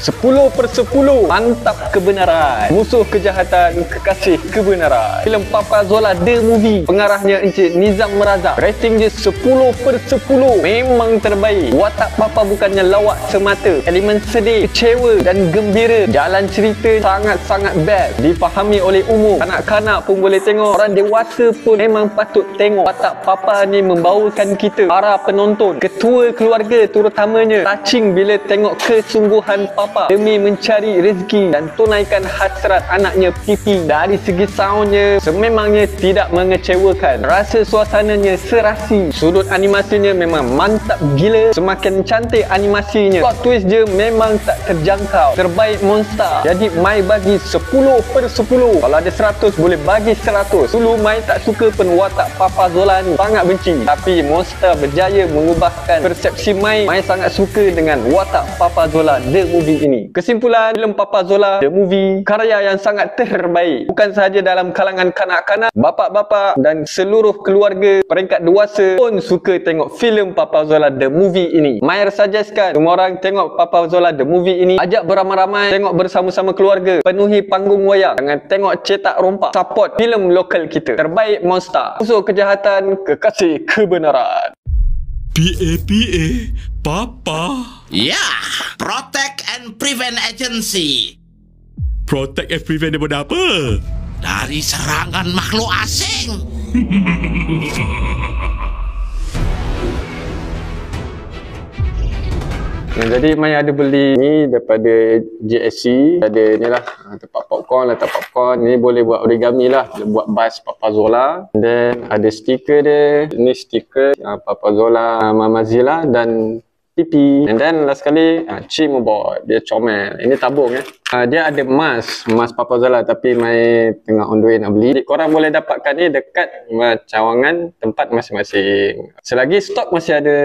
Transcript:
10/10. Mantap kebenaran, musuh kejahatan, kekasih kebenaran. Filem Papa Zola The Movie, pengarahnya Encik Nizam Razak. Rating dia 10/10. Memang terbaik. Watak Papa bukannya lawak semata. Elemen sedih, kecewa dan gembira. Jalan cerita sangat-sangat best, difahami oleh umum. Kanak-kanak pun boleh tengok, orang dewasa pun memang patut tengok. Watak Papa ni membawakan kita, para penonton, ketua keluarga terutamanya, touching bila tengok kesungguhan Papa demi mencari rezeki dan tunaikan hasrat anaknya Pipi. Dari segi soundnya sememangnya tidak mengecewakan. Rasa suasananya serasi. Sudut animasinya memang mantap gila. Semakin cantik animasinya, plot twist je memang tak terjangkau. Terbaik Monster. Jadi Mai bagi 10/10. Kalau ada 100 boleh bagi 100. Dulu Mai tak suka pun watak Papa Zola ni, sangat benci. Tapi Monster berjaya mengubahkan persepsi Mai. Mai sangat suka dengan watak Papa Zola The Movie ini. Kesimpulan, filem Papa Zola The Movie karya yang sangat terbaik. Bukan sahaja dalam kalangan kanak-kanak, bapa-bapa dan seluruh keluarga peringkat dewasa pun suka tengok filem Papa Zola The Movie ini. Mai suggestkan semua orang tengok Papa Zola The Movie ini. Ajak beramai-ramai, tengok bersama-sama keluarga. Penuhi panggung wayang. Jangan tengok cetak rompak. Support filem lokal kita. Terbaik Monster, musuh kejahatan, kekasih kebenaran. PA Papa. Ya, Protect and Prevent Agency. Protect and prevent daripada apa? Dari serangan makhluk asing. Jadi Mai ada beli ni daripada GSC. Ada ni lah, tempat popcorn, letak popcorn. Ni boleh buat origami lah, buat bas Papa Zola. Then ada stiker dia. Ni stiker Papa Zola, Mama Zila dan Pipi. And then last sekali Cimobot. Dia comel. Ini tabung dia ada mask Papa Zola, tapi Mai tengah on the way nak beli. Korang boleh dapatkan ni dekat cawangan tempat masing-masing. Selagi stok masih ada.